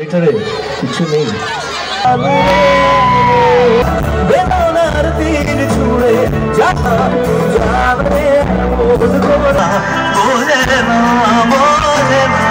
এটারে কিছু নেই। বেদনার তীর ছুঁড়ে যাবে বোঝে না বোঝে না।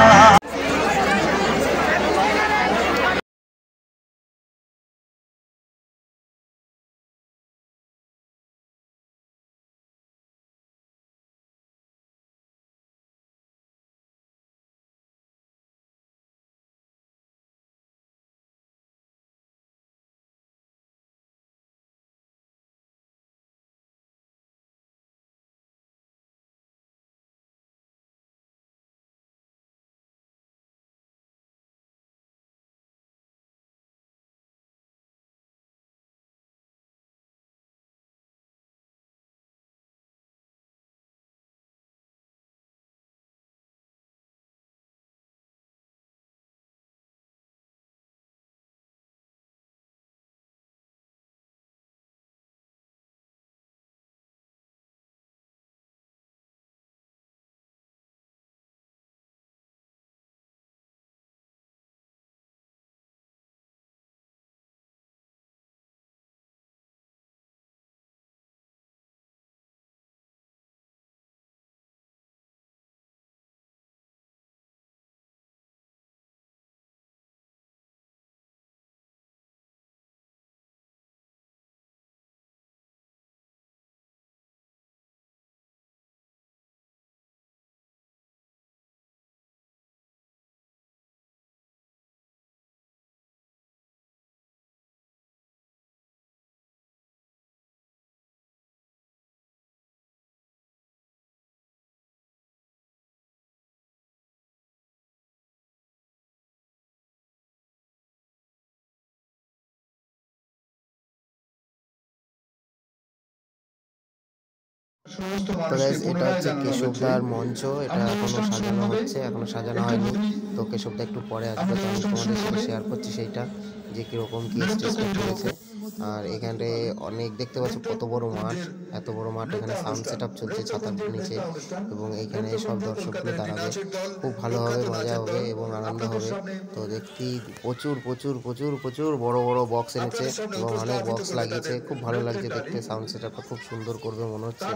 তো গাইস, এটা হচ্ছে কেশবদার মঞ্চ। এটা এখনো সাজানো হচ্ছে, এখনো সাজানো হয়নি। তো কেশবদা একটু পরে আসবে, তো আমি তোমাদের সাথে শেয়ার করছি সেইটা, যে কীরকম কী স্টেজটা করেছে। আর এখানে অনেক দেখতে পাচ্ছ কত বড় মাঠ, এত বড় মাঠ। এখানে সাউন্ড সেট আপ চলছে ছাতার নিচে, এবং এইখানে সব দর্শকগুলো দাঁড়াবে। খুব ভালো হবে, মজা হবে এবং আনন্দ হবে। তো দেখতেই প্রচুর প্রচুর প্রচুর প্রচুর বড় বড় বক্স এনেছে এবং অনেক বক্স লাগিয়েছে। খুব ভালো লাগছে দেখতে, সাউন্ড সেট আপটা খুব সুন্দর করবে মনে হচ্ছে।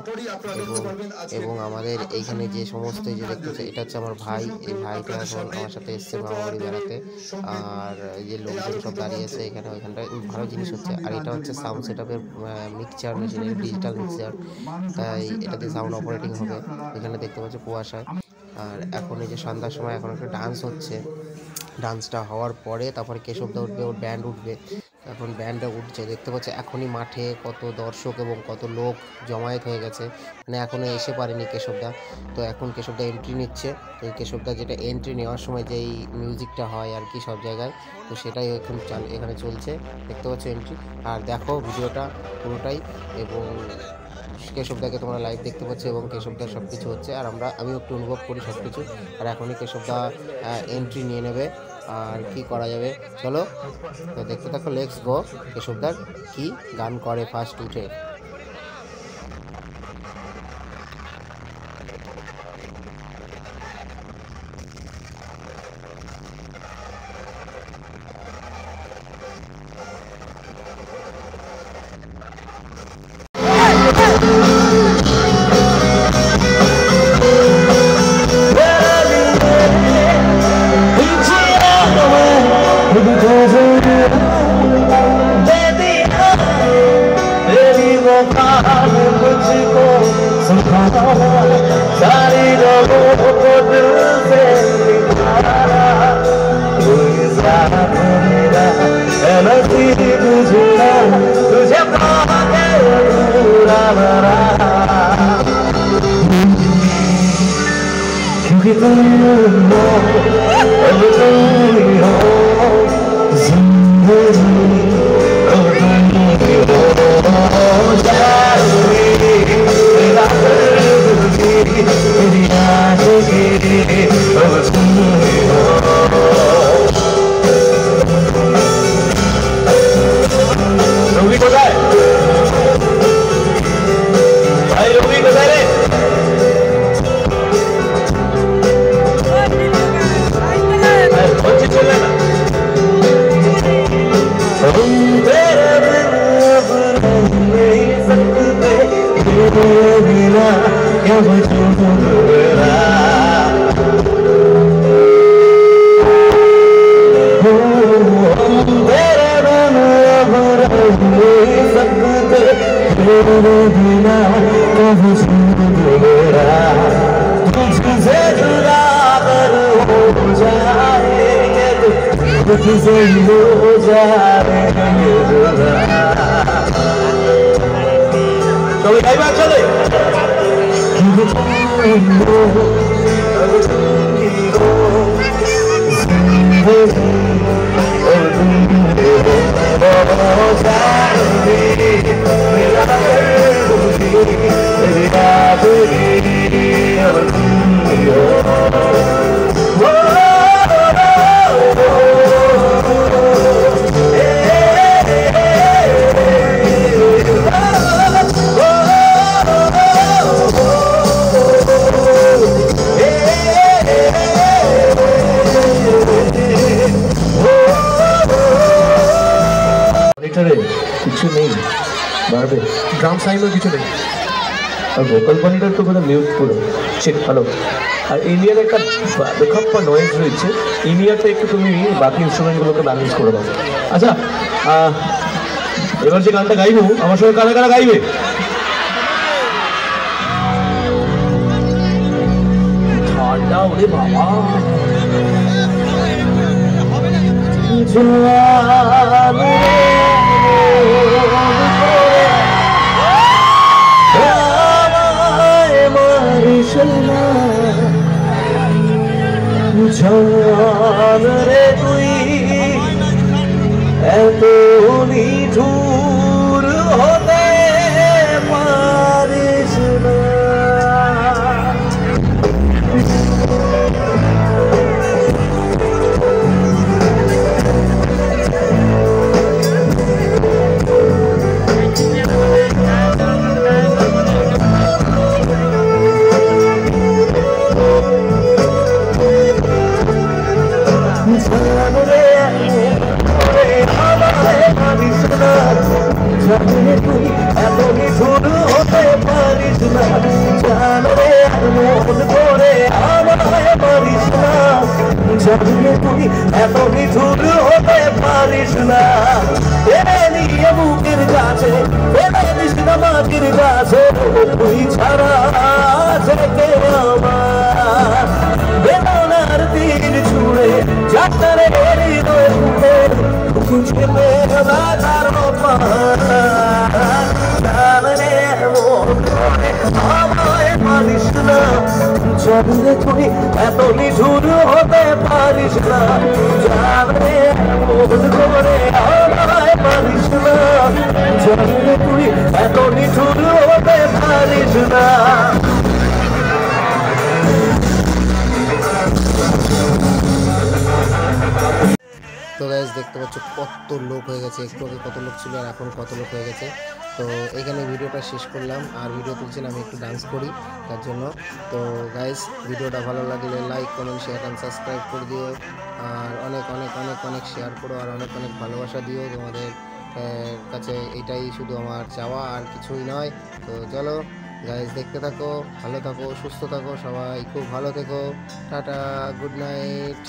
এবং আমাদের এইখানে যে সমস্ত যে দেখতেছে, এটা হচ্ছে আমার ভাই। এই ভাইটা এখন আমার সাথে এসছে মামাবাড়ি বেড়াতে। আর এই যে লোকজন সব দাঁড়িয়ে আছে এখানে, ওইখানটায় ভালো জিনিস হচ্ছে। আর এটা হচ্ছে সাউন্ড সেট আপের মিক্সচার মেশিন, ডিজিটাল মিক্সচার, তাই এটাতে সাউন্ড অপারেটিং হবে। এখানে দেখতে পাচ্ছ কুয়াশায়। আর এখন এই যে সন্ধ্যার সময় এখন একটা ডান্স হচ্ছে। ডান্সটা হওয়ার পরে তারপরে কেশবদা উঠবে, ওর ব্যান্ড উঠবে। এখন ব্যান্ডটা উঠছে, দেখতে পাচ্ছে এখনই মাঠে কত দর্শক এবং কত লোক জমায়েত হয়ে গেছে। মানে এখনও এসে পারেনি কেশবদা। তো এখন কেশবদা এন্ট্রি নিচ্ছে। তো কেশবদা যেটা এন্ট্রি নেওয়ার সময় যেই মিউজিকটা হয় আর কি সব জায়গায়, তো সেটাই এখন এখানে চলছে, দেখতে পাচ্ছ এন্ট্রি। আর দেখো ভিডিওটা পুরোটাই, এবং কেশবদাকে তোমরা লাইভ দেখতে পাচ্ছ এবং কেশবদার সব কিছু হচ্ছে। আর আমিও একটু অনুভব করি সব কিছু। আর এখনই কেশবদা এন্ট্রি নিয়ে নেবে। আর কি করা যাবে, চলো তো দেখতে থাকো। Let's go. কেশবদার কি গান করে ফার্স্ট উঠে। मुझको सुखाना सारी लोगों को दिल से निकाला, कोई ज़्यादा मेरा नसीब तुझे तुझे पाके पूरा भरा, क्योंकि तुम हो अब तुम हो जिंदगी, अब तुम हो जाओगे मेरा दिल मेरी आशिकी, अब तुम हो। रोगी कोথায় ভাই, রবি কোথায় রে? বলছি চলে না। तेरे बिना अब रह नहीं सकते, तेरे बिना कब जिएगा, तुझसे जुदा अगर हो जाएंगे तो तुझसे हो जाएंगे जुदा। चलो गाइबा चले। কিছু নেই বাড়বে, ড্রাম সাইনও কিছু নেই, আর ভোকাল পয়েন্টার তো পুরো মিউট পুরো চেক ভালো। আর ইনিয়ার একটা ব্যাকআপ বা নয়েজ রয়েছে, ইনিয়ারটা একটু তুমি বাকি ইনস্ট্রুমেন্টগুলোকে ব্যালেন্স করে দাও। আচ্ছা এবার যে গানটা গাইবো আমার সঙ্গে কারা কারা গাইবে? ঠান্ডা ওরে বাবা, জান রে তুই এত নিঠুর হতে পারিস না, জানে তুই এত নিঠুর হতে পারিস না, জানে মন করে আমায় পারিস না, জানে তুই এত নিঠুর হতে পারিস না। এনে নিয়ে বুকের কাছে এনে দিস না মাটির কাছে, তুই ছাড়া থেকে আমার বেদনার তীর ছুঁড়ে যাত্রারে হৃদয় ছুঁড়ে তুঝে মেরা তারো পারে মন আমায় পারিস না, জানলে তুই এত নিঠুর হতে পারিস না, জানলে মন করে আমায় পারিস না, জানলে তুই এত নিঠুর হতে পারিস না। তো গাইস দেখতে পাচ্ছ কত লোক হয়ে গেছে, একটু আগে কত লোক ছিল আর এখন কত লোক হয়ে গেছে। তো এখানে ভিডিওটা শেষ করলাম, আর ভিডিও তুলছি না, আমি একটু ডান্স করি তার জন্য। তো গাইস ভিডিওটা ভালো লাগলে like comment share and subscribe করে দিও, আর অনেক অনেক অনেক অনেক শেয়ার করো, আর অনেক অনেক ভালোবাসা দিও। তোমাদের কাছে এটাই শুধু আমার চাওয়া, আর কিছুই নয়। তো চলো গাইস দেখতে থাকো, ভালো থাকো, সুস্থ থাকো, সবাই খুব ভালো থেকো, টাটা, গুড নাইট।